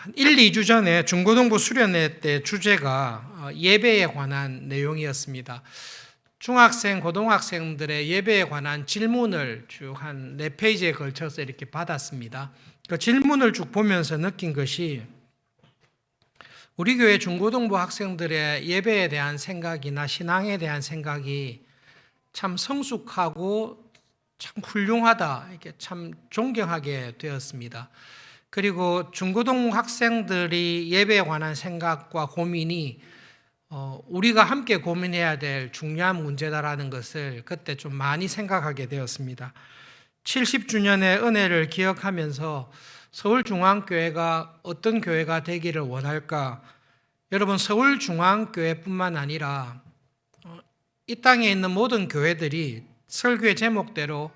한 1, 2주 전에 중고등부 수련회 때 주제가 예배에 관한 내용이었습니다. 중학생, 고등학생들의 예배에 관한 질문을 쭉 한 4페이지에 걸쳐서 이렇게 받았습니다. 그 질문을 쭉 보면서 느낀 것이 우리 교회 중고등부 학생들의 예배에 대한 생각이나 신앙에 대한 생각이 참 성숙하고 참 훌륭하다, 이렇게 참 존경하게 되었습니다. 그리고 중고등 학생들이 예배에 관한 생각과 고민이 우리가 함께 고민해야 될 중요한 문제다라는 것을 그때 좀 많이 생각하게 되었습니다. 70주년의 은혜를 기억하면서 서울중앙교회가 어떤 교회가 되기를 원할까? 여러분, 서울중앙교회뿐만 아니라 이 땅에 있는 모든 교회들이 설교의 제목대로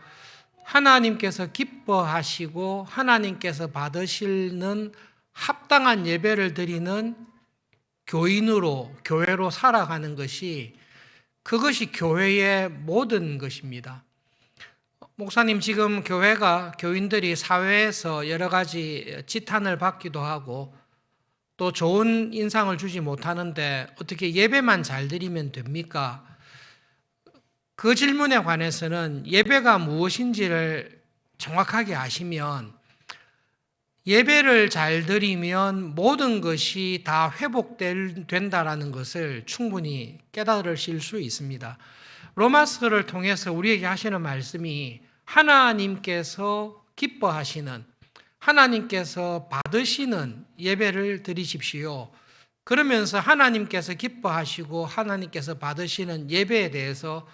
하나님께서 기뻐하시고 하나님께서 받으시는 합당한 예배를 드리는 교인으로, 교회로 살아가는 것이, 그것이 교회의 모든 것입니다. 목사님, 지금 교회가, 교인들이 사회에서 여러 가지 지탄을 받기도 하고 또 좋은 인상을 주지 못하는데 어떻게 예배만 잘 드리면 됩니까? 그 질문에 관해서는 예배가 무엇인지를 정확하게 아시면, 예배를 잘 드리면 모든 것이 다 회복된다라는 것을 충분히 깨달으실 수 있습니다. 로마서를 통해서 우리에게 하시는 말씀이 하나님께서 기뻐하시는, 하나님께서 받으시는 예배를 드리십시오. 그러면서 하나님께서 기뻐하시고 하나님께서 받으시는 예배에 대해서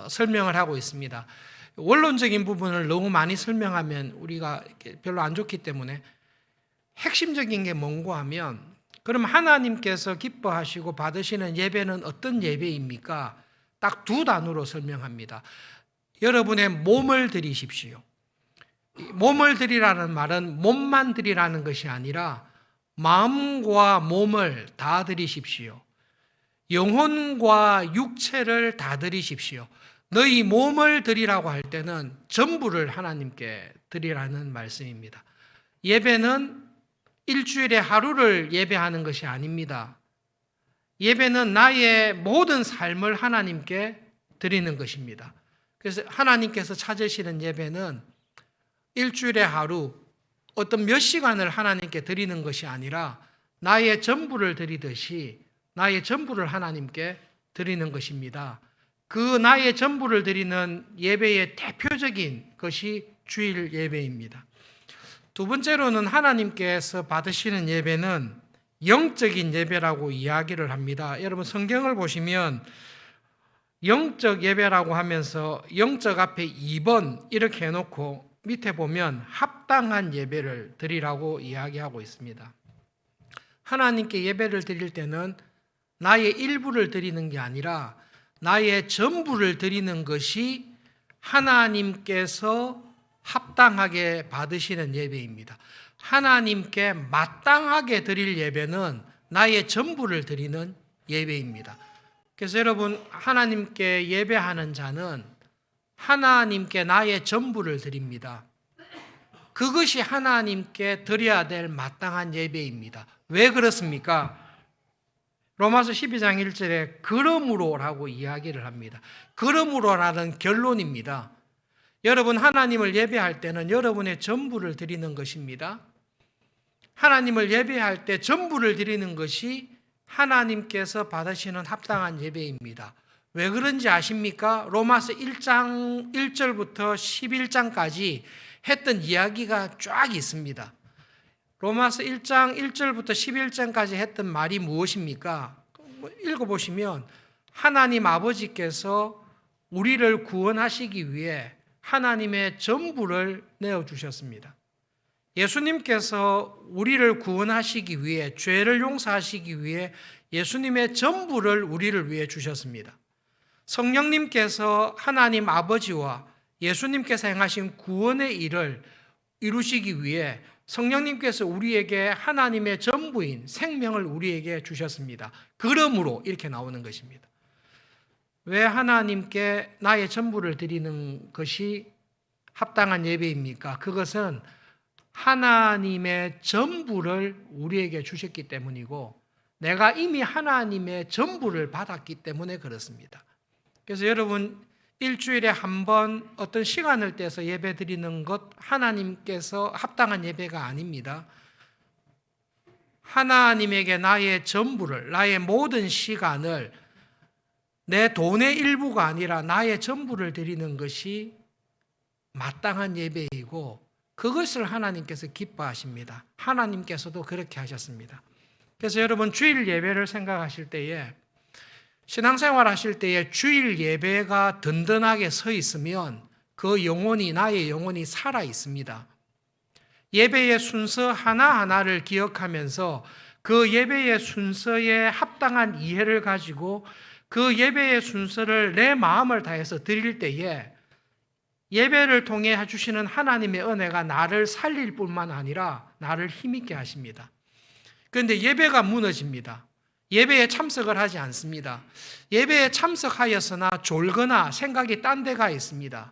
설명을 하고 있습니다. 원론적인 부분을 너무 많이 설명하면 우리가 별로 안 좋기 때문에 핵심적인 게 뭔고 하면, 그럼 하나님께서 기뻐하시고 받으시는 예배는 어떤 예배입니까? 딱 2단어로 설명합니다. 여러분의 몸을 드리십시오. 몸을 드리라는 말은 몸만 드리라는 것이 아니라 마음과 몸을 다 드리십시오. 영혼과 육체를 다 드리십시오. 너희 몸을 드리라고 할 때는 전부를 하나님께 드리라는 말씀입니다. 예배는 일주일에 하루를 예배하는 것이 아닙니다. 예배는 나의 모든 삶을 하나님께 드리는 것입니다. 그래서 하나님께서 찾으시는 예배는 일주일에 하루, 어떤 몇 시간을 하나님께 드리는 것이 아니라 나의 전부를 드리듯이 나의 전부를 하나님께 드리는 것입니다. 그 나의 전부를 드리는 예배의 대표적인 것이 주일 예배입니다. 2번째로는 하나님께서 받으시는 예배는 영적인 예배라고 이야기를 합니다. 여러분, 성경을 보시면 영적 예배라고 하면서 영적 앞에 2번 이렇게 해놓고 밑에 보면 합당한 예배를 드리라고 이야기하고 있습니다. 하나님께 예배를 드릴 때는 나의 일부를 드리는 게 아니라 나의 전부를 드리는 것이 하나님께서 합당하게 받으시는 예배입니다. 하나님께 마땅하게 드릴 예배는 나의 전부를 드리는 예배입니다. 그래서 여러분, 하나님께 예배하는 자는 하나님께 나의 전부를 드립니다. 그것이 하나님께 드려야 될 마땅한 예배입니다. 왜 그렇습니까? 로마서 12장 1절에 그러므로라고 이야기를 합니다. 그러므로라는 결론입니다. 여러분, 하나님을 예배할 때는 여러분의 전부를 드리는 것입니다. 하나님을 예배할 때 전부를 드리는 것이 하나님께서 받으시는 합당한 예배입니다. 왜 그런지 아십니까? 로마서 1장 1절부터 11장까지 했던 이야기가 쫙 있습니다. 로마서 1장 1절부터 11장까지 했던 말이 무엇입니까? 읽어보시면 하나님 아버지께서 우리를 구원하시기 위해 하나님의 전부를 내어주셨습니다. 예수님께서 우리를 구원하시기 위해, 죄를 용서하시기 위해 예수님의 전부를 우리를 위해 주셨습니다. 성령님께서 하나님 아버지와 예수님께서 행하신 구원의 일을 이루시기 위해 성령님께서 우리에게 하나님의 전부인 생명을 우리에게 주셨습니다. 그러므로 이렇게 나오는 것입니다. 왜 하나님께 나의 전부를 드리는 것이 합당한 예배입니까? 그것은 하나님의 전부를 우리에게 주셨기 때문이고 내가 이미 하나님의 전부를 받았기 때문에 그렇습니다. 그래서 여러분 일주일에 한 번 어떤 시간을 떼서 예배 드리는 것 하나님께서 합당한 예배가 아닙니다. 하나님에게 나의 전부를, 나의 모든 시간을 내 돈의 일부가 아니라 나의 전부를 드리는 것이 마땅한 예배이고 그것을 하나님께서 기뻐하십니다. 하나님께서도 그렇게 하셨습니다. 그래서 여러분 주일 예배를 생각하실 때에 신앙생활 하실 때에 주일 예배가 든든하게 서 있으면 그 영혼이 나의 영혼이 살아 있습니다. 예배의 순서 하나하나를 기억하면서 그 예배의 순서에 합당한 이해를 가지고 그 예배의 순서를 내 마음을 다해서 드릴 때에 예배를 통해 해주시는 하나님의 은혜가 나를 살릴 뿐만 아니라 나를 힘있게 하십니다. 그런데 예배가 무너집니다. 예배에 참석을 하지 않습니다. 예배에 참석하였으나 졸거나 생각이 딴 데 가 있습니다.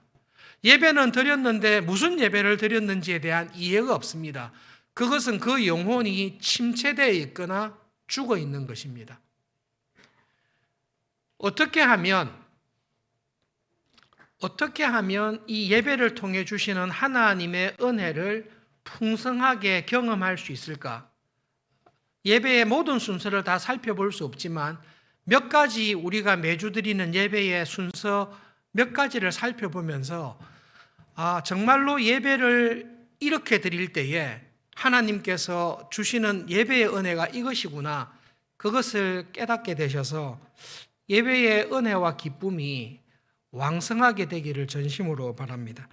예배는 드렸는데 무슨 예배를 드렸는지에 대한 이해가 없습니다. 그것은 그 영혼이 침체되어 있거나 죽어 있는 것입니다. 어떻게 하면 이 예배를 통해 주시는 하나님의 은혜를 풍성하게 경험할 수 있을까? 예배의 모든 순서를 다 살펴볼 수 없지만 몇 가지 우리가 매주 드리는 예배의 순서 몇 가지를 살펴보면서 정말로 예배를 이렇게 드릴 때에 하나님께서 주시는 예배의 은혜가 이것이구나. 그것을 깨닫게 되셔서 예배의 은혜와 기쁨이 왕성하게 되기를 전심으로 바랍니다.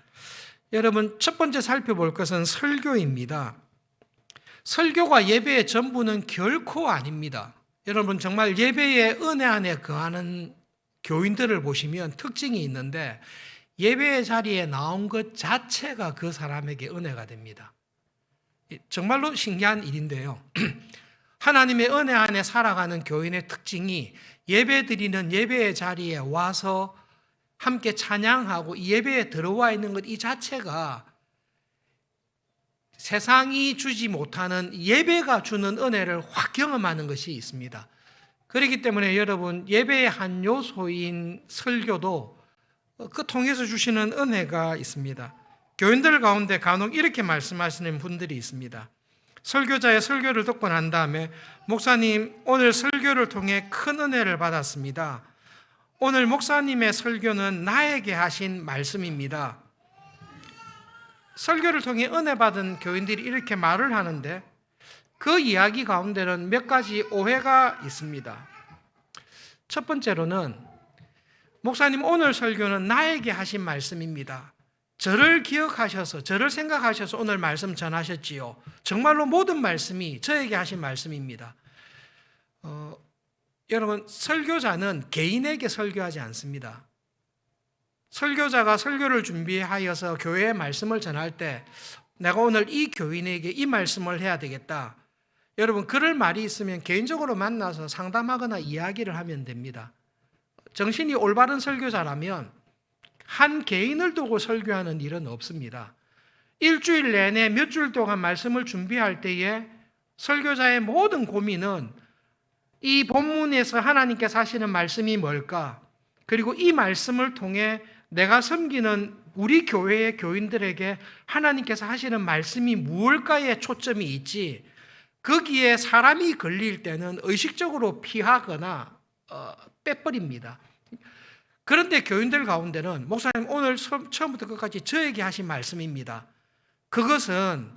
여러분, 첫 번째 살펴볼 것은 설교입니다. 설교가 예배의 전부는 결코 아닙니다. 여러분, 정말 예배의 은혜 안에 거하는 교인들을 보시면 특징이 있는데 예배의 자리에 나온 것 자체가 그 사람에게 은혜가 됩니다. 정말로 신기한 일인데요. 하나님의 은혜 안에 살아가는 교인의 특징이 예배드리는 예배의 자리에 와서 함께 찬양하고 예배에 들어와 있는 것 이 자체가 세상이 주지 못하는 예배가 주는 은혜를 확 경험하는 것이 있습니다. 그렇기 때문에 여러분 예배의 한 요소인 설교도 그 통해서 주시는 은혜가 있습니다. 교인들 가운데 간혹 이렇게 말씀하시는 분들이 있습니다. 설교자의 설교를 듣고 난 다음에 목사님 오늘 설교를 통해 큰 은혜를 받았습니다. 오늘 목사님의 설교는 나에게 하신 말씀입니다. 설교를 통해 은혜 받은 교인들이 이렇게 말을 하는데 그 이야기 가운데는 몇 가지 오해가 있습니다. 첫 번째로는 목사님 오늘 설교는 나에게 하신 말씀입니다. 저를 기억하셔서 저를 생각하셔서 오늘 말씀 전하셨지요. 정말로 모든 말씀이 저에게 하신 말씀입니다. 여러분 설교자는 개인에게 설교하지 않습니다. 설교자가 설교를 준비하여서 교회에 말씀을 전할 때 내가 오늘 이 교인에게 이 말씀을 해야 되겠다. 여러분 그럴 말이 있으면 개인적으로 만나서 상담하거나 이야기를 하면 됩니다. 정신이 올바른 설교자라면 한 개인을 두고 설교하는 일은 없습니다. 일주일 내내 몇 주 동안 말씀을 준비할 때에 설교자의 모든 고민은 이 본문에서 하나님께서 하시는 말씀이 뭘까? 그리고 이 말씀을 통해 내가 섬기는 우리 교회의 교인들에게 하나님께서 하시는 말씀이 무엇일까에 초점이 있지 거기에 사람이 걸릴 때는 의식적으로 피하거나 빼버립니다. 그런데 교인들 가운데는 목사님 오늘 처음부터 끝까지 저에게 하신 말씀입니다. 그것은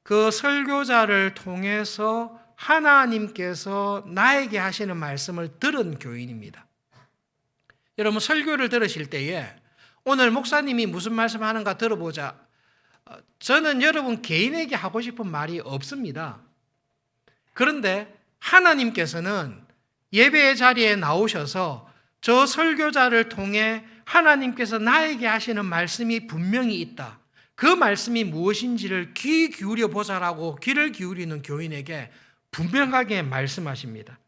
그 설교자를 통해서 하나님께서 나에게 하시는 말씀을 들은 교인입니다. 여러분 설교를 들으실 때에 오늘 목사님이 무슨 말씀하는가 들어보자. 저는 여러분 개인에게 하고 싶은 말이 없습니다. 그런데 하나님께서는 예배의 자리에 나오셔서 저 설교자를 통해 하나님께서 나에게 하시는 말씀이 분명히 있다. 그 말씀이 무엇인지를 귀 기울여 보자라고 귀를 기울이는 교인에게 분명하게 말씀하십니다.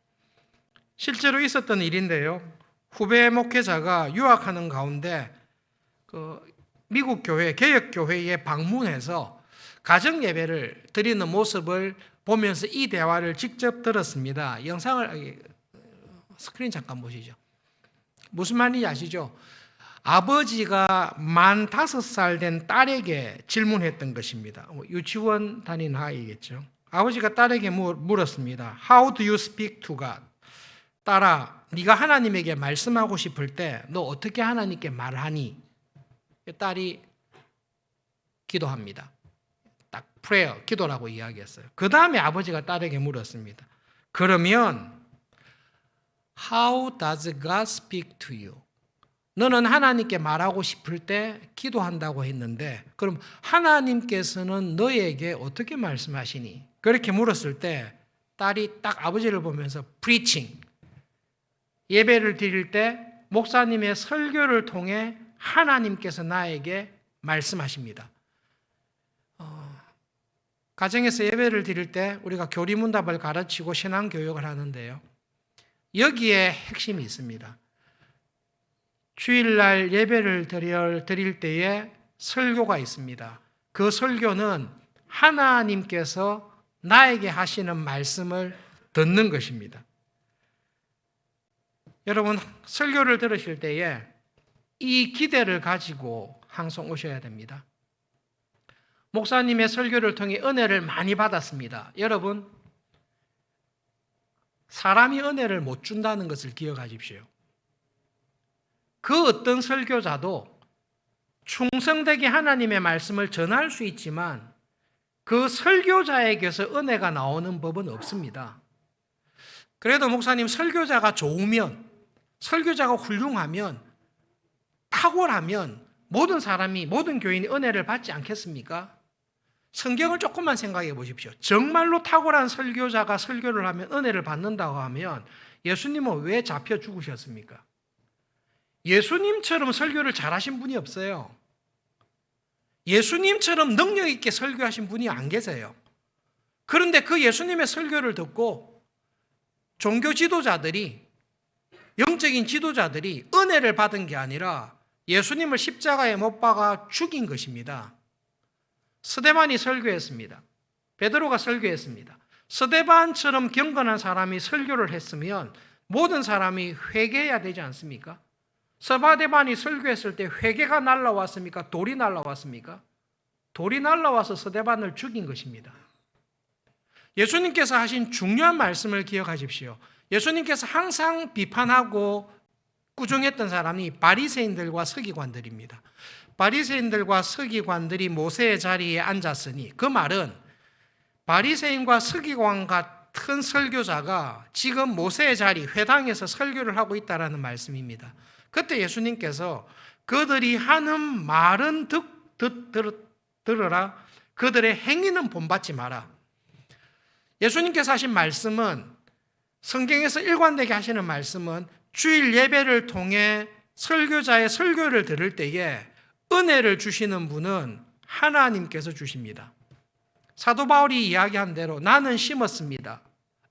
실제로 있었던 일인데요. 후배 목회자가 유학하는 가운데 미국 교회, 개혁교회에 방문해서 가정 예배를 드리는 모습을 보면서 이 대화를 직접 들었습니다. 영상을 스크린 잠깐 보시죠. 무슨 말인지 아시죠? 아버지가 만 5살 된 딸에게 질문했던 것입니다. 유치원 다니는 아이겠죠. 아버지가 딸에게 물었습니다. How do you speak to God? 딸아, 네가 하나님에게 말씀하고 싶을 때 너 어떻게 하나님께 말하니? 딸이 기도합니다. 딱 prayer, 기도라고 이야기했어요. 그 다음에 아버지가 딸에게 물었습니다. 그러면 How does God speak to you? 너는 하나님께 말하고 싶을 때 기도한다고 했는데 그럼 하나님께서는 너에게 어떻게 말씀하시니? 그렇게 물었을 때 딸이 딱 아버지를 보면서 preaching, 예배를 드릴 때 목사님의 설교를 통해 하나님께서 나에게 말씀하십니다. 가정에서 예배를 드릴 때 우리가 교리문답을 가르치고 신앙교육을 하는데요. 여기에 핵심이 있습니다. 주일날 예배를 드릴 때에 설교가 있습니다. 그 설교는 하나님께서 나에게 하시는 말씀을 듣는 것입니다. 여러분, 설교를 들으실 때에 이 기대를 가지고 항상 오셔야 됩니다. 목사님의 설교를 통해 은혜를 많이 받았습니다. 여러분, 사람이 은혜를 못 준다는 것을 기억하십시오. 그 어떤 설교자도 충성되게 하나님의 말씀을 전할 수 있지만 그 설교자에게서 은혜가 나오는 법은 없습니다. 그래도 목사님 설교자가 좋으면, 설교자가 훌륭하면, 탁월하면 모든 사람이, 모든 교인이 은혜를 받지 않겠습니까? 성경을 조금만 생각해 보십시오. 정말로 탁월한 설교자가 설교를 하면 은혜를 받는다고 하면 예수님은 왜 잡혀 죽으셨습니까? 예수님처럼 설교를 잘하신 분이 없어요. 예수님처럼 능력 있게 설교하신 분이 안 계세요. 그런데 그 예수님의 설교를 듣고 종교 지도자들이, 영적인 지도자들이 은혜를 받은 게 아니라 예수님을 십자가에 못 박아 죽인 것입니다. 스데반이 설교했습니다. 베드로가 설교했습니다. 스데반처럼 경건한 사람이 설교를 했으면 모든 사람이 회개해야 되지 않습니까? 스바데반이 설교했을 때 회개가 날라왔습니까? 돌이 날라왔습니까? 돌이 날라와서 스데반을 죽인 것입니다. 예수님께서 하신 중요한 말씀을 기억하십시오. 예수님께서 항상 비판하고 꾸중했던 사람이 바리새인들과 서기관들입니다. 바리새인들과 서기관들이 모세의 자리에 앉았으니 그 말은 바리새인과 서기관 같은 설교자가 지금 모세의 자리, 회당에서 설교를 하고 있다는 말씀입니다. 그때 예수님께서 그들이 하는 말은 들으라, 그들의 행위는 본받지 마라. 예수님께서 하신 말씀은, 성경에서 일관되게 하시는 말씀은 주일 예배를 통해 설교자의 설교를 들을 때에 은혜를 주시는 분은 하나님께서 주십니다. 사도 바울이 이야기한 대로 나는 심었습니다.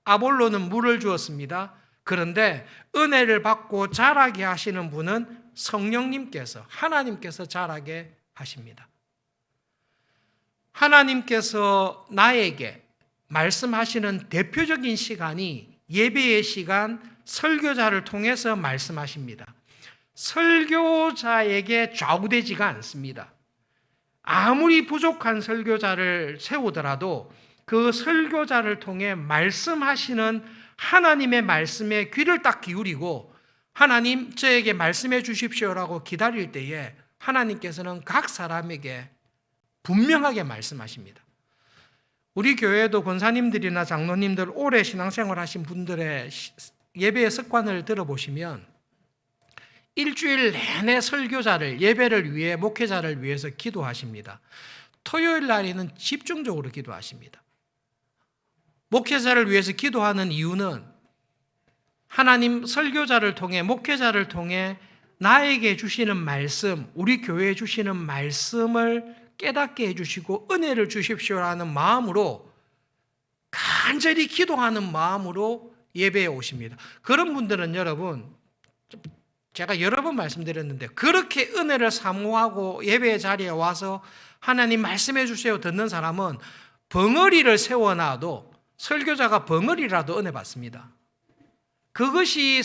아볼로는 물을 주었습니다. 그런데 은혜를 받고 자라게 하시는 분은 성령님께서, 하나님께서 자라게 하십니다. 하나님께서 나에게 말씀하시는 대표적인 시간이 예배의 시간, 설교자를 통해서 말씀하십니다. 설교자에게 좌우되지가 않습니다. 아무리 부족한 설교자를 세우더라도 그 설교자를 통해 말씀하시는 하나님의 말씀에 귀를 딱 기울이고 하나님 저에게 말씀해 주십시오라고 기다릴 때에 하나님께서는 각 사람에게 분명하게 말씀하십니다. 우리 교회도 권사님들이나 장로님들 오래 신앙생활 하신 분들의 예배의 습관을 들어보시면 일주일 내내 설교자를, 예배를 위해, 목회자를 위해서 기도하십니다. 토요일 날에는 집중적으로 기도하십니다. 목회자를 위해서 기도하는 이유는 하나님 설교자를 통해, 목회자를 통해 나에게 주시는 말씀, 우리 교회에 주시는 말씀을 깨닫게 해주시고 은혜를 주십시오라는 마음으로, 간절히 기도하는 마음으로 예배에 오십니다. 그런 분들은 여러분, 제가 여러 번 말씀드렸는데 그렇게 은혜를 사모하고 예배의 자리에 와서 하나님 말씀해 주세요 듣는 사람은 벙어리를 세워놔도 설교자가 벙어리라도 은혜 받습니다. 그것이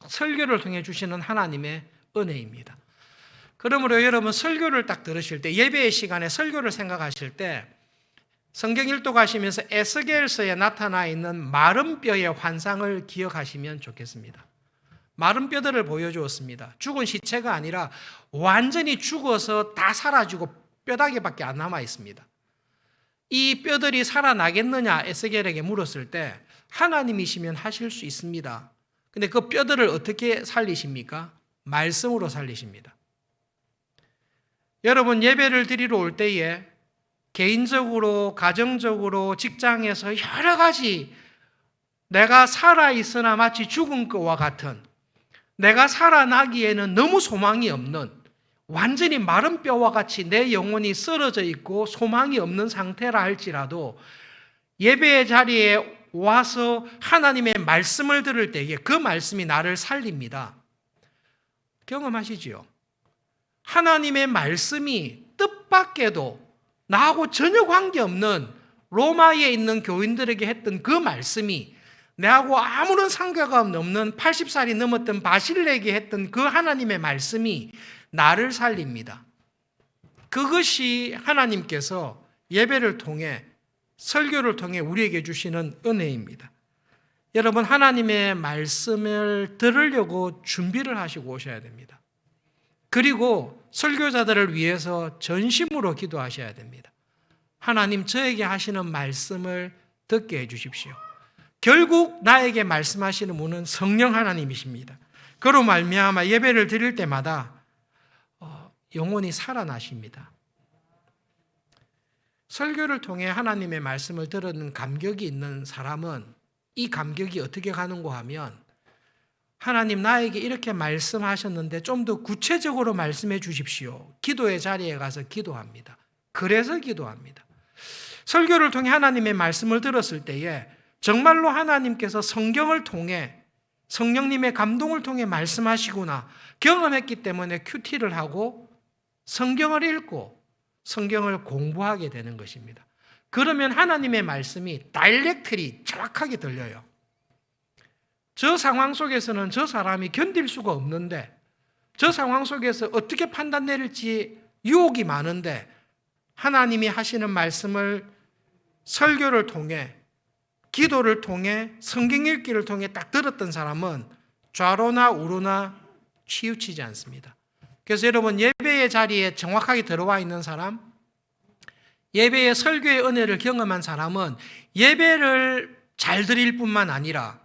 설교를 통해 주시는 하나님의 은혜입니다. 그러므로 여러분 설교를 딱 들으실 때, 예배의 시간에 설교를 생각하실 때 성경 일독 하시면서 에스겔서에 나타나 있는 마른 뼈의 환상을 기억하시면 좋겠습니다. 마른 뼈들을 보여주었습니다. 죽은 시체가 아니라 완전히 죽어서 다 사라지고 뼈다귀밖에 안 남아 있습니다. 이 뼈들이 살아나겠느냐 에스겔에게 물었을 때 하나님이시면 하실 수 있습니다. 근데 그 뼈들을 어떻게 살리십니까? 말씀으로 살리십니다. 여러분 예배를 드리러 올 때에 개인적으로, 가정적으로, 직장에서 여러 가지 내가 살아있으나 마치 죽은 것과 같은, 내가 살아나기에는 너무 소망이 없는, 완전히 마른 뼈와 같이 내 영혼이 쓰러져 있고 소망이 없는 상태라 할지라도 예배의 자리에 와서 하나님의 말씀을 들을 때에 그 말씀이 나를 살립니다. 경험하시지요? 하나님의 말씀이 뜻밖에도 나하고 전혀 관계없는 로마에 있는 교인들에게 했던 그 말씀이 내하고 아무런 상관가 없는 80살이 넘었던 바실레에게 했던 그 하나님의 말씀이 나를 살립니다. 그것이 하나님께서 예배를 통해, 설교를 통해 우리에게 주시는 은혜입니다. 여러분 하나님의 말씀을 들으려고 준비를 하시고 오셔야 됩니다. 그리고 설교자들을 위해서 전심으로 기도하셔야 됩니다. 하나님 저에게 하시는 말씀을 듣게 해주십시오. 결국 나에게 말씀하시는 분은 성령 하나님이십니다. 그로 말미암아 예배를 드릴 때마다 영혼이 살아나십니다. 설교를 통해 하나님의 말씀을 들은 감격이 있는 사람은 이 감격이 어떻게 가는가 하면 하나님 나에게 이렇게 말씀하셨는데 좀 더 구체적으로 말씀해 주십시오. 기도의 자리에 가서 기도합니다. 그래서 기도합니다. 설교를 통해 하나님의 말씀을 들었을 때에 정말로 하나님께서 성경을 통해 성령님의 감동을 통해 말씀하시구나 경험했기 때문에 큐티를 하고 성경을 읽고 성경을 공부하게 되는 것입니다. 그러면 하나님의 말씀이 다이렉트리 정확하게 들려요. 저 상황 속에서는 저 사람이 견딜 수가 없는데 저 상황 속에서 어떻게 판단 내릴지 유혹이 많은데 하나님이 하시는 말씀을 설교를 통해 기도를 통해 성경 읽기를 통해 딱 들었던 사람은 좌로나 우로나 치우치지 않습니다. 그래서 여러분 예배의 자리에 정확하게 들어와 있는 사람, 예배의 설교의 은혜를 경험한 사람은 예배를 잘 드릴 뿐만 아니라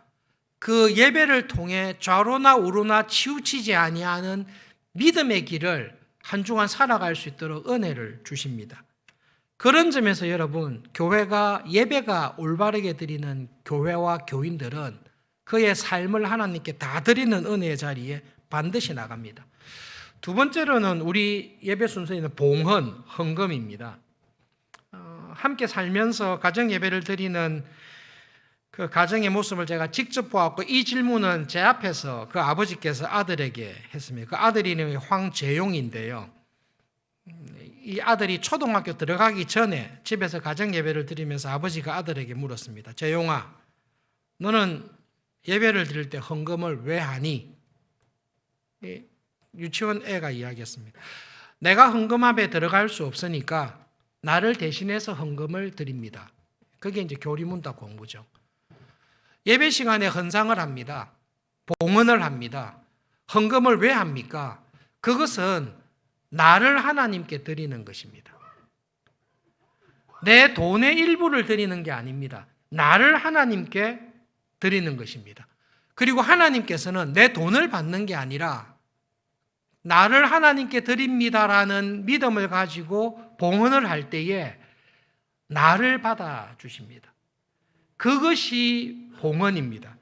그 예배를 통해 좌로나 우로나 치우치지 아니하는 믿음의 길을 한 주간 살아갈 수 있도록 은혜를 주십니다. 그런 점에서 여러분 교회가 예배가 올바르게 드리는 교회와 교인들은 그의 삶을 하나님께 다 드리는 은혜의 자리에 반드시 나갑니다. 두 번째로는 우리 예배 순서에는 봉헌, 헌금입니다. 함께 살면서 가정 예배를 드리는 그 가정의 모습을 제가 직접 보았고 이 질문은 제 앞에서 그 아버지께서 아들에게 했습니다. 그 아들 이름이 황재용인데요. 이 아들이 초등학교 들어가기 전에 집에서 가정 예배를 드리면서 아버지가 아들에게 물었습니다. 재용아, 너는 예배를 드릴 때 헌금을 왜 하니? 유치원 애가 이야기했습니다. 내가 헌금함에 들어갈 수 없으니까 나를 대신해서 헌금을 드립니다. 그게 이제 교리문답 공부죠. 예배 시간에 헌상을 합니다. 봉헌을 합니다. 헌금을 왜 합니까? 그것은 나를 하나님께 드리는 것입니다. 내 돈의 일부를 드리는 게 아닙니다. 나를 하나님께 드리는 것입니다. 그리고 하나님께서는 내 돈을 받는 게 아니라 나를 하나님께 드립니다라는 믿음을 가지고 봉헌을 할 때에 나를 받아주십니다. 그것이 봉헌입니다.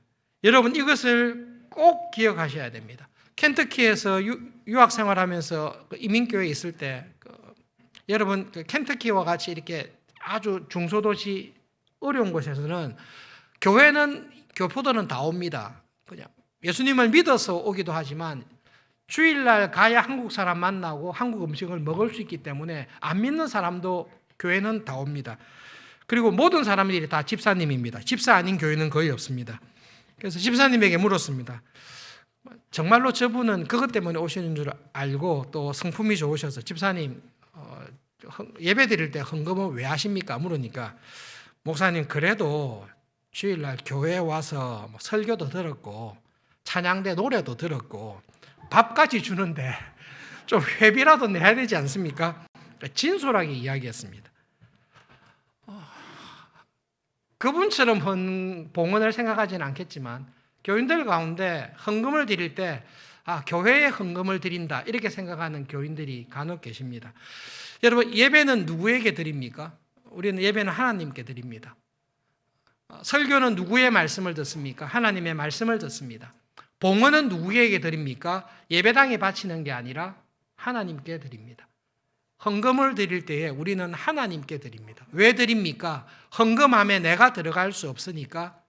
여러분 이것을 꼭 기억하셔야 됩니다. 켄터키에서 유학 생활하면서 이민교회에 있을 때 여러분 켄터키와 같이 이렇게 아주 중소도시 어려운 곳에서는 교회는 교포들은 다 옵니다. 그냥 예수님을 믿어서 오기도 하지만 주일날 가야 한국 사람 만나고 한국 음식을 먹을 수 있기 때문에 안 믿는 사람도 교회는 다 옵니다. 그리고 모든 사람들이 다 집사님입니다. 집사 아닌 교회는 거의 없습니다. 그래서 집사님에게 물었습니다. 정말로 저분은 그것 때문에 오시는 줄 알고 또 성품이 좋으셔서 집사님 예배 드릴 때 헌금은 왜 하십니까? 물으니까 목사님 그래도 주일날 교회에 와서 설교도 들었고 찬양대 노래도 들었고 밥까지 주는데 좀 회비라도 내야 되지 않습니까? 진솔하게 이야기했습니다. 그분처럼 봉헌을 생각하지는 않겠지만 교인들 가운데 헌금을 드릴 때 교회에 헌금을 드린다 이렇게 생각하는 교인들이 간혹 계십니다. 여러분 예배는 누구에게 드립니까? 우리는 예배는 하나님께 드립니다. 설교는 누구의 말씀을 듣습니까? 하나님의 말씀을 듣습니다. 봉헌은 누구에게 드립니까? 예배당에 바치는 게 아니라 하나님께 드립니다. 헌금을 드릴 때에 우리는 하나님께 드립니다. 왜 드립니까? 헌금함에 내가 들어갈 수 없으니까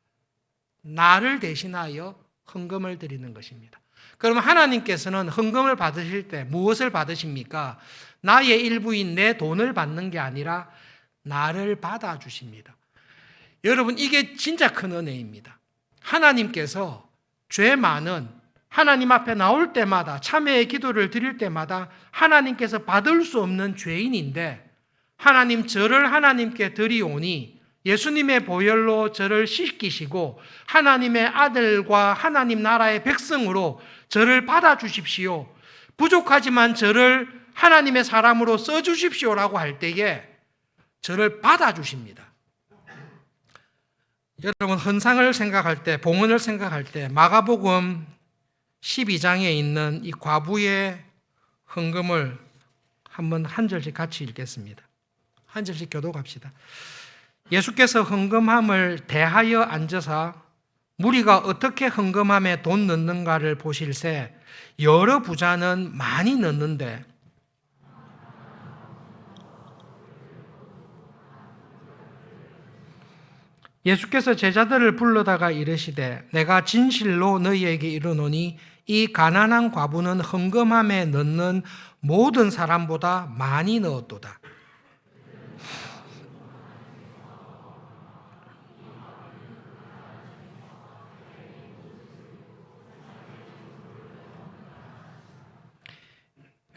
나를 대신하여 헌금을 드리는 것입니다. 그러면 하나님께서는 헌금을 받으실 때 무엇을 받으십니까? 나의 일부인 내 돈을 받는 게 아니라 나를 받아주십니다. 여러분 이게 진짜 큰 은혜입니다. 하나님께서 죄 많은 하나님 앞에 나올 때마다 참회의 기도를 드릴 때마다 하나님께서 받을 수 없는 죄인인데 하나님 저를 하나님께 드리오니 예수님의 보혈로 저를 씻기시고 하나님의 아들과 하나님 나라의 백성으로 저를 받아주십시오. 부족하지만 저를 하나님의 사람으로 써주십시오라고 할 때에 저를 받아주십니다. 여러분 헌상을 생각할 때 봉헌을 생각할 때 마가복음 12장에 있는 이 과부의 헌금을 한번 한 절씩 같이 읽겠습니다. 한 절씩 교독합시다. 예수께서 헌금함을 대하여 앉으사 무리가 어떻게 헌금함에 돈 넣는가를 보실새 여러 부자는 많이 넣는데 예수께서 제자들을 불러다가 이르시되 내가 진실로 너희에게 이르노니 이 가난한 과부는 헌금함에 넣는 모든 사람보다 많이 넣었도다.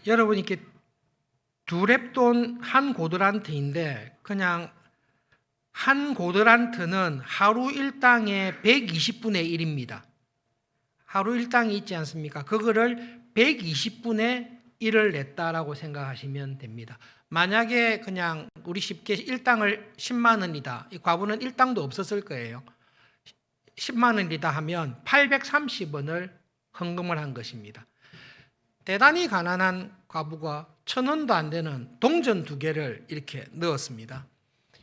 여러분 이렇게 두 렙돈 한 고드란트인데 그냥 한 고드란트는 하루 일당의 120분의 1입니다. 하루 일당이 있지 않습니까? 그거를 120분의 1을 냈다라고 생각하시면 됩니다. 만약에 그냥 우리 쉽게 일당을 10만 원이다. 이 과부는 일당도 없었을 거예요. 10만 원이다 하면 830원을 헌금을 한 것입니다. 대단히 가난한 과부가 1,000원도 안 되는 동전 2개를 이렇게 넣었습니다.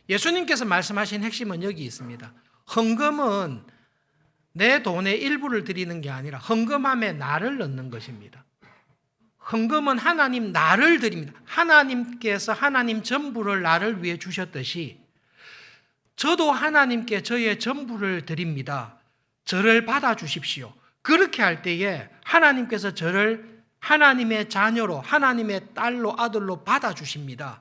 예수님께서 말씀하신 핵심은 여기 있습니다. 헌금은 내 돈의 일부를 드리는 게 아니라 헌금함에 나를 넣는 것입니다. 헌금은 하나님 나를 드립니다. 하나님께서 하나님 전부를 나를 위해 주셨듯이 저도 하나님께 저의 전부를 드립니다. 저를 받아주십시오. 그렇게 할 때에 하나님께서 저를 하나님의 자녀로 하나님의 딸로 아들로 받아주십니다.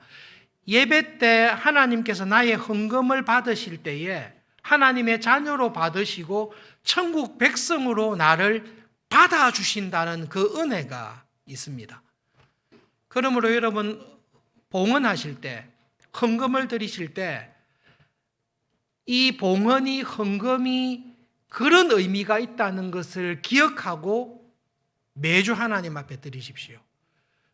예배 때 하나님께서 나의 헌금을 받으실 때에 하나님의 자녀로 받으시고 천국 백성으로 나를 받아주신다는 그 은혜가 있습니다. 그러므로 여러분 봉헌하실 때 헌금을 드리실 때 이 봉헌이 헌금이 그런 의미가 있다는 것을 기억하고 매주 하나님 앞에 드리십시오.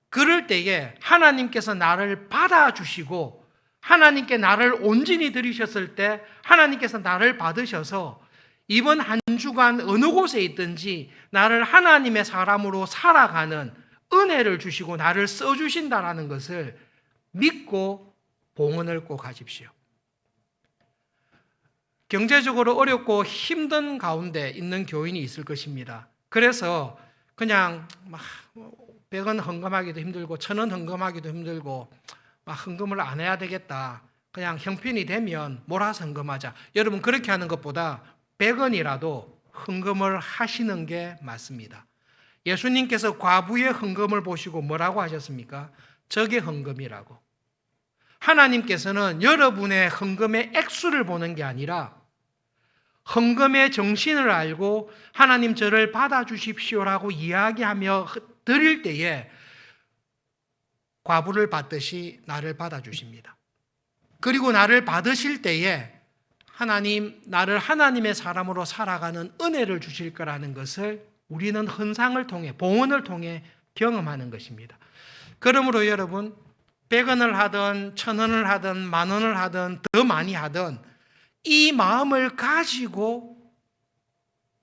그럴 때에 하나님께서 나를 받아주시고 하나님께 나를 온전히 드리셨을 때 하나님께서 나를 받으셔서 이번 한 주간 어느 곳에 있든지 나를 하나님의 사람으로 살아가는 은혜를 주시고 나를 써주신다라는 것을 믿고 봉헌을 꼭 하십시오. 경제적으로 어렵고 힘든 가운데 있는 교인이 있을 것입니다. 그래서 그냥 막 100원 헌금하기도 힘들고 1,000원 헌금하기도 힘들고 막 헌금을 안 해야 되겠다. 그냥 형편이 되면 몰아서 헌금하자. 여러분 그렇게 하는 것보다 100원이라도 헌금을 하시는 게 맞습니다. 예수님께서 과부의 헌금을 보시고 뭐라고 하셨습니까? 적의 헌금이라고. 하나님께서는 여러분의 헌금의 액수를 보는 게 아니라 헌금의 정신을 알고 하나님 저를 받아주십시오라고 이야기하며 드릴 때에 과부를 받듯이 나를 받아주십니다. 그리고 나를 받으실 때에 하나님, 나를 하나님의 사람으로 살아가는 은혜를 주실 거라는 것을 우리는 헌상을 통해, 봉헌을 통해 경험하는 것입니다. 그러므로 여러분, 100원을 하든 1000원을 하든 10,000원을 하든 더 많이 하든 이 마음을 가지고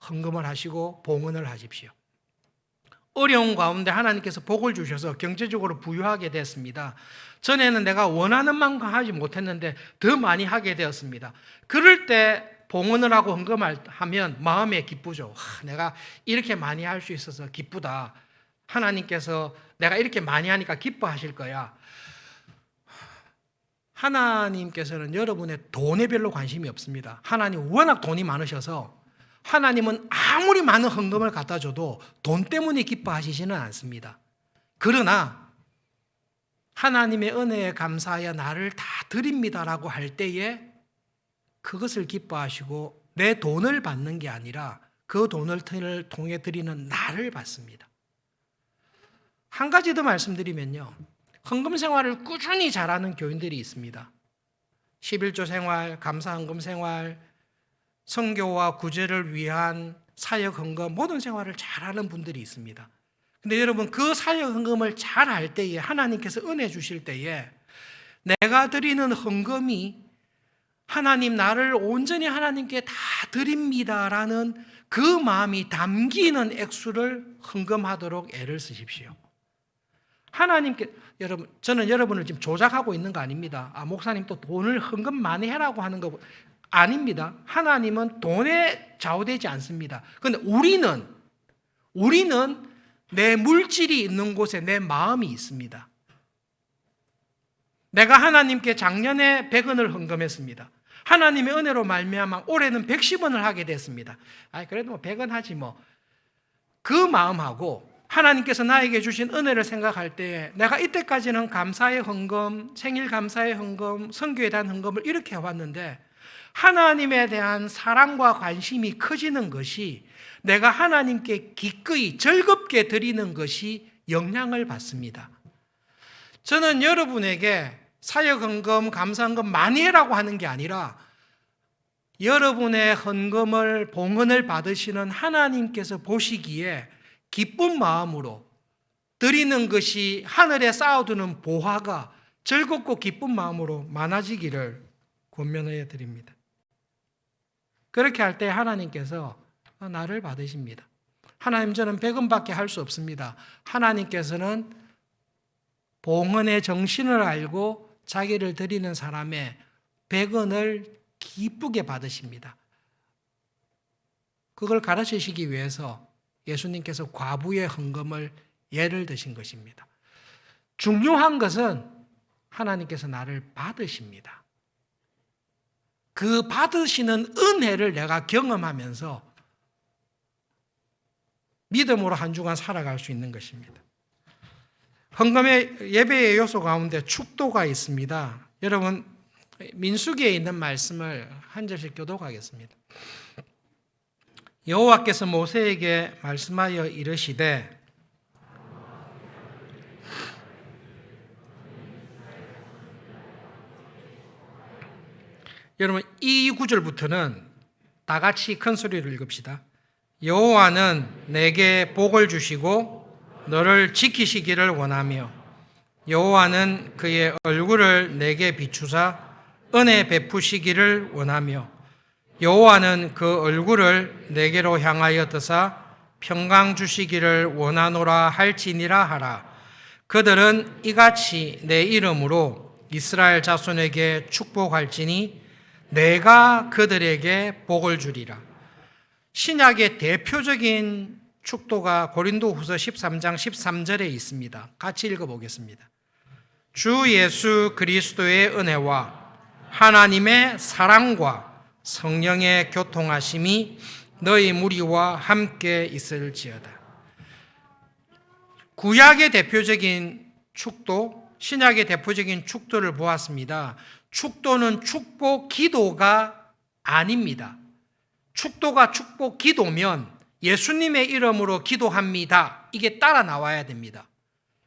헌금을 하시고 봉헌을 하십시오. 어려운 가운데 하나님께서 복을 주셔서 경제적으로 부유하게 됐습니다. 전에는 내가 원하는 만큼 하지 못했는데 더 많이 하게 되었습니다. 그럴 때 봉헌을 하고 헌금을 하면 마음에 기쁘죠. 내가 이렇게 많이 할 수 있어서 기쁘다. 하나님께서 내가 이렇게 많이 하니까 기뻐하실 거야. 하나님께서는 여러분의 돈에 별로 관심이 없습니다. 하나님 워낙 돈이 많으셔서 하나님은 아무리 많은 헌금을 갖다 줘도 돈 때문에 기뻐하시지는 않습니다. 그러나 하나님의 은혜에 감사하여 나를 다 드립니다라고 할 때에 그것을 기뻐하시고 내 돈을 받는 게 아니라 그 돈을 통해 드리는 나를 받습니다. 한 가지 더 말씀드리면요. 헌금 생활을 꾸준히 잘하는 교인들이 있습니다. 11조 생활, 감사 헌금 생활, 선교와 구제를 위한 사역 헌금 모든 생활을 잘하는 분들이 있습니다. 근데 여러분 그 사역 헌금을 잘할 때에 하나님께서 은혜 주실 때에 내가 드리는 헌금이 하나님 나를 온전히 하나님께 다 드립니다라는 그 마음이 담기는 액수를 헌금하도록 애를 쓰십시오. 하나님께 여러분 저는 여러분을 지금 조작하고 있는 거 아닙니다. 목사님 또 돈을 헌금 많이 해라고 하는 거 아닙니다. 하나님은 돈에 좌우되지 않습니다. 그런데 우리는 내 물질이 있는 곳에 내 마음이 있습니다. 내가 하나님께 작년에 100원을 헌금했습니다. 하나님의 은혜로 말미암아 올해는 110원을 하게 됐습니다. 그래도 100원 하지 뭐. 그 마음하고 하나님께서 나에게 주신 은혜를 생각할 때 내가 이때까지는 감사의 헌금, 생일 감사의 헌금, 선교에 대한 헌금을 이렇게 해왔는데 하나님에 대한 사랑과 관심이 커지는 것이 내가 하나님께 기꺼이 즐겁게 드리는 것이 영향을 받습니다. 저는 여러분에게 사역헌금, 감사헌금 많이 해라고 하는 게 아니라 여러분의 헌금을, 봉헌을 받으시는 하나님께서 보시기에 기쁜 마음으로 드리는 것이 하늘에 쌓아두는 보화가 즐겁고 기쁜 마음으로 많아지기를 권면해 드립니다. 그렇게 할 때 하나님께서 나를 받으십니다. 하나님 저는 100원밖에 할 수 없습니다. 하나님께서는 봉헌의 정신을 알고 자기를 드리는 사람의 100원을 기쁘게 받으십니다. 그걸 가르치시기 위해서 예수님께서 과부의 헌금을 예를 드신 것입니다. 중요한 것은 하나님께서 나를 받으십니다. 그 받으시는 은혜를 내가 경험하면서 믿음으로 한 주간 살아갈 수 있는 것입니다. 헌금의 예배의 요소 가운데 축도가 있습니다. 여러분 민수기에 있는 말씀을 한 절씩 교독하겠습니다. 여호와께서 모세에게 말씀하여 이르시되 여러분 이 구절부터는 다 같이 큰 소리로 읽읍시다. 여호와는 내게 복을 주시고 너를 지키시기를 원하며 여호와는 그의 얼굴을 내게 비추사 은혜 베푸시기를 원하며 여호와는 그 얼굴을 내게로 향하여 드사 평강 주시기를 원하노라 할지니라 하라. 그들은 이같이 내 이름으로 이스라엘 자손에게 축복할지니 내가 그들에게 복을 주리라. 신약의 대표적인 축도가 고린도후서 13장 13절에 있습니다. 같이 읽어보겠습니다. 주 예수 그리스도의 은혜와 하나님의 사랑과 성령의 교통하심이 너희 무리와 함께 있을지어다. 구약의 대표적인 축도, 신약의 대표적인 축도를 보았습니다. 축도는 축복 기도가 아닙니다. 축도가 축복 기도면 예수님의 이름으로 기도합니다. 이게 따라 나와야 됩니다.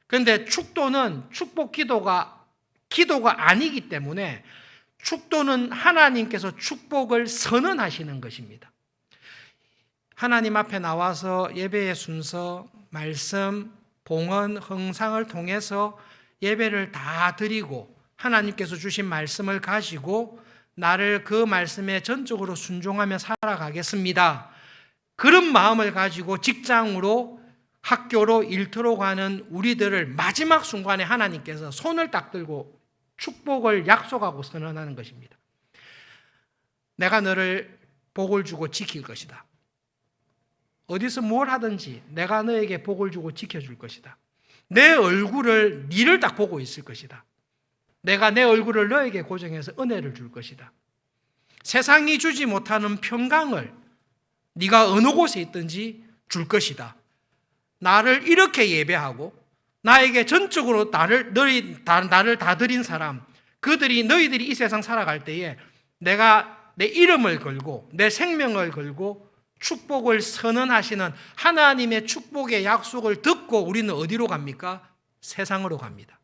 그런데 축도는 축복 기도가 아니기 때문에 축도는 하나님께서 축복을 선언하시는 것입니다. 하나님 앞에 나와서 예배의 순서, 말씀, 봉헌, 헌상을 통해서 예배를 다 드리고 하나님께서 주신 말씀을 가지고 나를 그 말씀에 전적으로 순종하며 살아가겠습니다. 그런 마음을 가지고 직장으로, 학교로, 일터로 가는 우리들을 마지막 순간에 하나님께서 손을 딱 들고 축복을 약속하고 선언하는 것입니다. 내가 너를 복을 주고 지킬 것이다. 어디서 뭘 하든지 내가 너에게 복을 주고 지켜줄 것이다. 내 얼굴을 니를 딱 보고 있을 것이다. 내가 내 얼굴을 너에게 고정해서 은혜를 줄 것이다. 세상이 주지 못하는 평강을 네가 어느 곳에 있든지 줄 것이다. 나를 이렇게 예배하고 나에게 전적으로 나를 다 드린 사람, 너희들이 이 세상 살아갈 때에 내가 내 이름을 걸고 내 생명을 걸고 축복을 선언하시는 하나님의 축복의 약속을 듣고 우리는 어디로 갑니까? 세상으로 갑니다.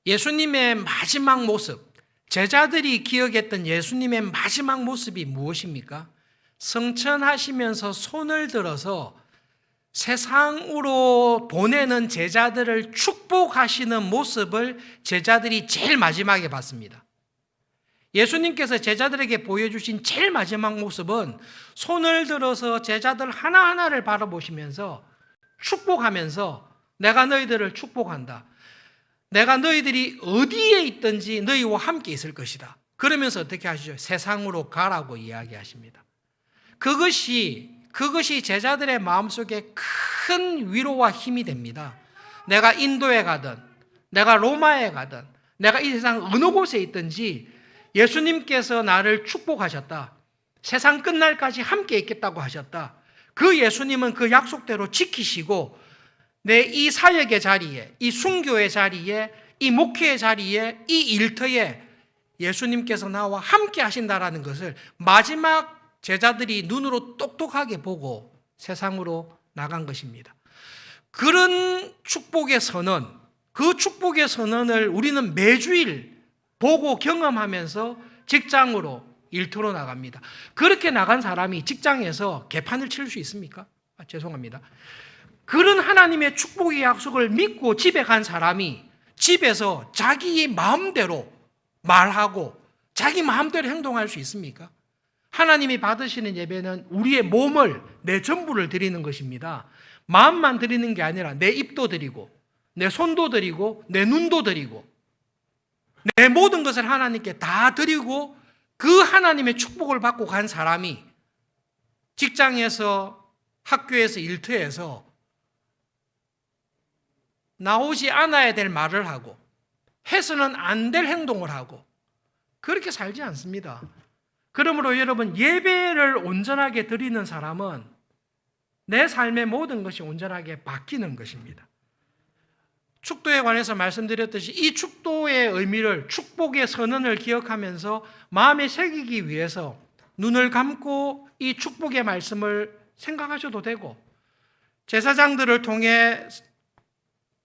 예수님의 마지막 모습, 제자들이 기억했던 예수님의 마지막 모습이 무엇입니까? 성천하시면서 손을 들어서 세상으로 보내는 제자들을 축복하시는 모습을 제자들이 제일 마지막에 봤습니다. 예수님께서 제자들에게 보여주신 제일 마지막 모습은 손을 들어서 제자들 하나하나를 바라보시면서 축복하면서 내가 너희들을 축복한다. 내가 너희들이 어디에 있든지 너희와 함께 있을 것이다. 그러면서 어떻게 하시죠? 세상으로 가라고 이야기하십니다. 그것이 제자들의 마음속에 큰 위로와 힘이 됩니다. 내가 인도에 가든 내가 로마에 가든 내가 이 세상 어느 곳에 있든지 예수님께서 나를 축복하셨다. 세상 끝날까지 함께 있겠다고 하셨다. 그 예수님은 그 약속대로 지키시고 내 이 사역의 자리에, 이 순교의 자리에, 이 목회의 자리에, 이 일터에 예수님께서 나와 함께 하신다라는 것을 마지막 제자들이 눈으로 똑똑하게 보고 세상으로 나간 것입니다. 그런 축복의 선언, 그 축복의 선언을 우리는 매주일 보고 경험하면서 직장으로, 일터로 나갑니다. 그렇게 나간 사람이 직장에서 개판을 칠 수 있습니까? 죄송합니다. 그런 하나님의 축복의 약속을 믿고 집에 간 사람이 집에서 자기 마음대로 말하고 자기 마음대로 행동할 수 있습니까? 하나님이 받으시는 예배는 우리의 몸을, 내 전부를 드리는 것입니다. 마음만 드리는 게 아니라 내 입도 드리고 내 손도 드리고 내 눈도 드리고 내 모든 것을 하나님께 다 드리고 그 하나님의 축복을 받고 간 사람이 직장에서, 학교에서, 일터에서 나오지 않아야 될 말을 하고 해서는 안 될 행동을 하고 그렇게 살지 않습니다. 그러므로 여러분, 예배를 온전하게 드리는 사람은 내 삶의 모든 것이 온전하게 바뀌는 것입니다. 축도에 관해서 말씀드렸듯이 이 축도의 의미를, 축복의 선언을 기억하면서 마음에 새기기 위해서 눈을 감고 이 축복의 말씀을 생각하셔도 되고, 제사장들을 통해,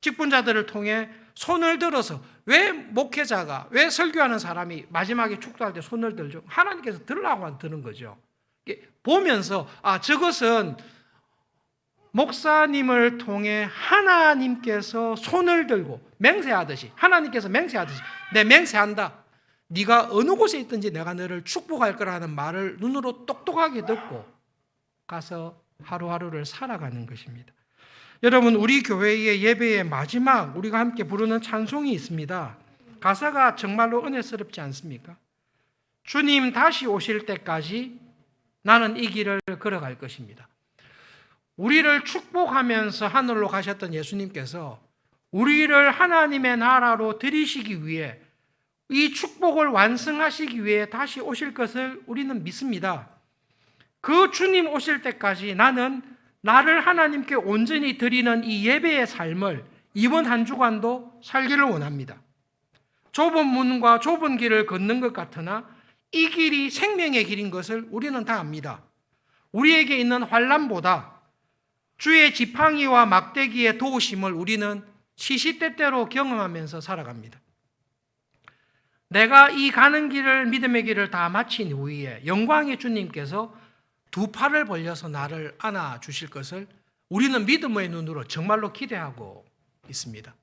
직분자들을 통해 손을 들어서, 왜 목회자가, 왜 설교하는 사람이 마지막에 축도할 때 손을 들죠? 하나님께서 들으라고 드는 거죠. 보면서 저것은 목사님을 통해 하나님께서 손을 들고 맹세하듯이, 하나님께서 맹세하듯이 내 맹세한다. 네가 어느 곳에 있든지 내가 너를 축복할 거라는 말을 눈으로 똑똑하게 듣고 가서 하루하루를 살아가는 것입니다. 여러분, 우리 교회의 예배의 마지막 우리가 함께 부르는 찬송이 있습니다. 가사가 정말로 은혜스럽지 않습니까? 주님 다시 오실 때까지 나는 이 길을 걸어갈 것입니다. 우리를 축복하면서 하늘로 가셨던 예수님께서 우리를 하나님의 나라로 들이시기 위해, 이 축복을 완성하시기 위해 다시 오실 것을 우리는 믿습니다. 그 주님 오실 때까지 나는 나를 하나님께 온전히 드리는 이 예배의 삶을 이번 한 주간도 살기를 원합니다. 좁은 문과 좁은 길을 걷는 것 같으나 이 길이 생명의 길인 것을 우리는 다 압니다. 우리에게 있는 환난보다 주의 지팡이와 막대기의 도우심을 우리는 시시때때로 경험하면서 살아갑니다. 내가 이 가는 길을, 믿음의 길을 다 마친 후에 영광의 주님께서 두 팔을 벌려서 나를 안아주실 것을 우리는 믿음의 눈으로 정말로 기대하고 있습니다.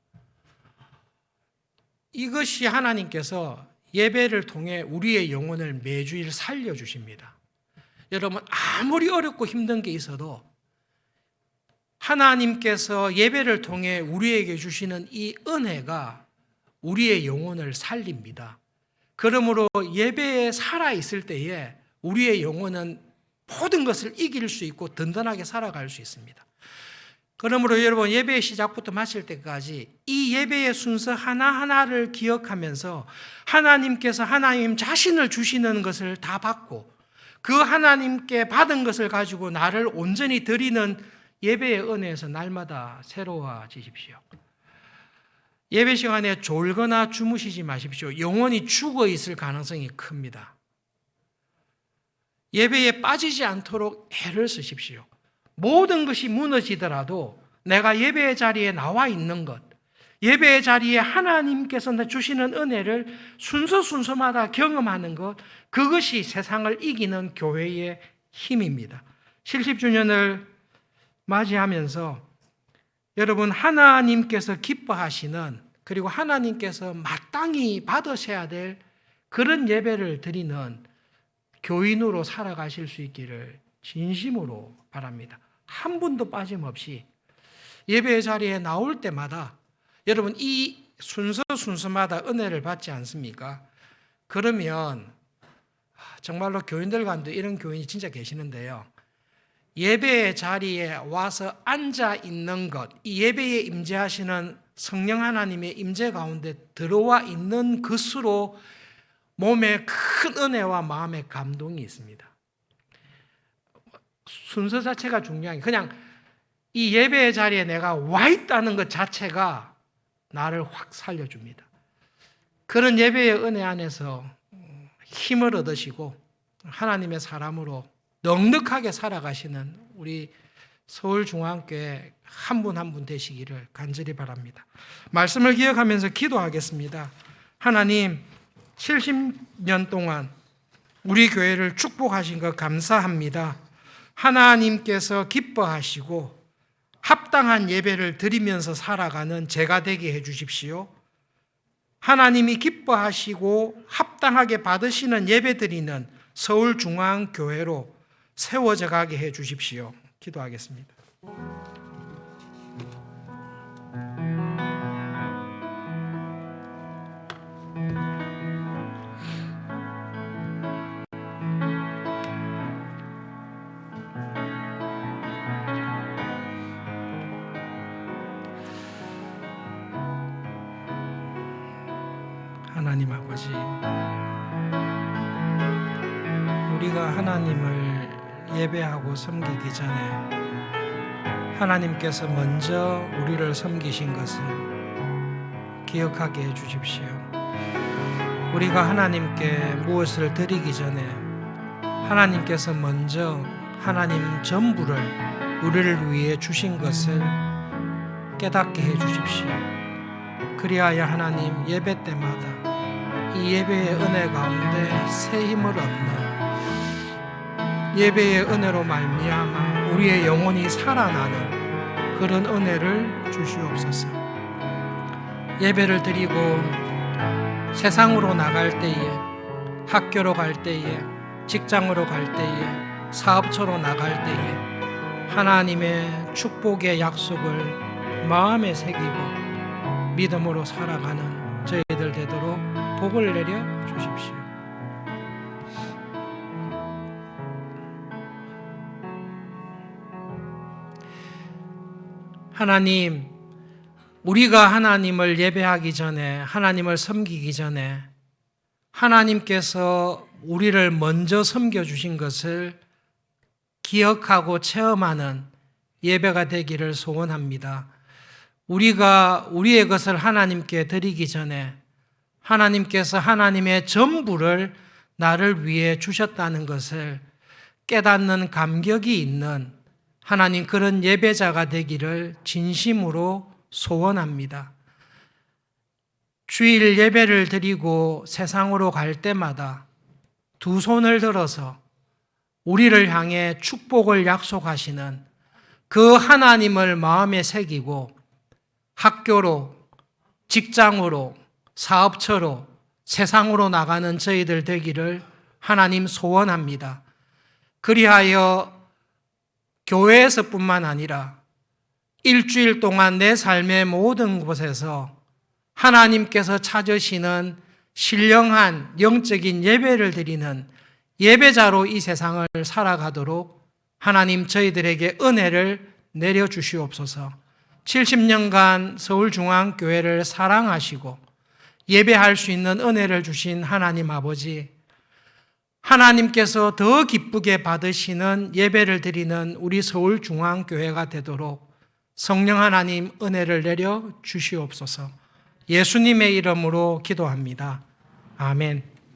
이것이 하나님께서 예배를 통해 우리의 영혼을 매주일 살려주십니다. 여러분, 아무리 어렵고 힘든 게 있어도 하나님께서 예배를 통해 우리에게 주시는 이 은혜가 우리의 영혼을 살립니다. 그러므로 예배에 살아있을 때에 우리의 영혼은 모든 것을 이길 수 있고 든든하게 살아갈 수 있습니다. 그러므로 여러분, 예배의 시작부터 마칠 때까지 이 예배의 순서 하나하나를 기억하면서 하나님께서 하나님 자신을 주시는 것을 다 받고 그 하나님께 받은 것을 가지고 나를 온전히 드리는 예배의 은혜에서 날마다 새로워지십시오. 예배 시간에 졸거나 주무시지 마십시오. 영혼이 죽어 있을 가능성이 큽니다. 예배에 빠지지 않도록 애를 쓰십시오. 모든 것이 무너지더라도 내가 예배의 자리에 나와 있는 것, 예배의 자리에 하나님께서 주시는 은혜를 순서마다 경험하는 것, 그것이 세상을 이기는 교회의 힘입니다. 70주년을 맞이하면서 여러분, 하나님께서 기뻐하시는, 그리고 하나님께서 마땅히 받으셔야 될 그런 예배를 드리는 교인으로 살아가실 수 있기를 진심으로 바랍니다. 한 분도 빠짐없이 예배의 자리에 나올 때마다 여러분, 이 순서마다 은혜를 받지 않습니까? 그러면 정말로 교인들 간도 이런 교인이 진짜 계시는데요. 예배의 자리에 와서 앉아 있는 것, 이 예배에 임재하시는 성령 하나님의 임재 가운데 들어와 있는 것으로 몸에 큰 은혜와 마음의 감동이 있습니다. 순서 자체가 중요한 게 그냥 이 예배의 자리에 내가 와 있다는 것 자체가 나를 확 살려줍니다. 그런 예배의 은혜 안에서 힘을 얻으시고 하나님의 사람으로 넉넉하게 살아가시는 우리 서울중앙교회 한 분 한 분 되시기를 간절히 바랍니다. 말씀을 기억하면서 기도하겠습니다. 하나님, 70년 동안 우리 교회를 축복하신 것 감사합니다. 하나님께서 기뻐하시고 합당한 예배를 드리면서 살아가는 제가 되게 해주십시오. 하나님이 기뻐하시고 합당하게 받으시는 예배 드리는 서울중앙교회로 세워져 가게 해주십시오. 기도하겠습니다. 하나님 아버지, 우리가 하나님을 예배하고 섬기기 전에 하나님께서 먼저 우리를 섬기신 것을 기억하게 해주십시오. 우리가 하나님께 무엇을 드리기 전에 하나님께서 먼저 하나님 전부를 우리를 위해 주신 것을 깨닫게 해주십시오. 그리하여 하나님, 예배 때마다 이 예배의 은혜 가운데 새 힘을 얻는, 예배의 은혜로 말미암아 우리의 영혼이 살아나는 그런 은혜를 주시옵소서. 예배를 드리고 세상으로 나갈 때에, 학교로 갈 때에, 직장으로 갈 때에, 사업처로 나갈 때에 하나님의 축복의 약속을 마음에 새기고 믿음으로 살아가는 저희들 되도록 복을 내려 주십시오. 하나님, 우리가 하나님을 예배하기 전에, 하나님을 섬기기 전에 하나님께서 우리를 먼저 섬겨주신 것을 기억하고 체험하는 예배가 되기를 소원합니다. 우리가 우리의 것을 하나님께 드리기 전에 하나님께서 하나님의 전부를 나를 위해 주셨다는 것을 깨닫는 감격이 있는 하나님 그런 예배자가 되기를 진심으로 소원합니다. 주일 예배를 드리고 세상으로 갈 때마다 두 손을 들어서 우리를 향해 축복을 약속하시는 그 하나님을 마음에 새기고 학교로, 직장으로, 사업처로, 세상으로 나가는 저희들 되기를 하나님 소원합니다. 그리하여 교회에서뿐만 아니라 일주일 동안 내 삶의 모든 곳에서 하나님께서 찾으시는 신령한 영적인 예배를 드리는 예배자로 이 세상을 살아가도록 하나님 저희들에게 은혜를 내려주시옵소서. 70년간 서울중앙교회를 사랑하시고 예배할 수 있는 은혜를 주신 하나님 아버지, 하나님께서 더 기쁘게 받으시는 예배를 드리는 우리 서울중앙교회가 되도록 성령 하나님 은혜를 내려 주시옵소서. 예수님의 이름으로 기도합니다. 아멘.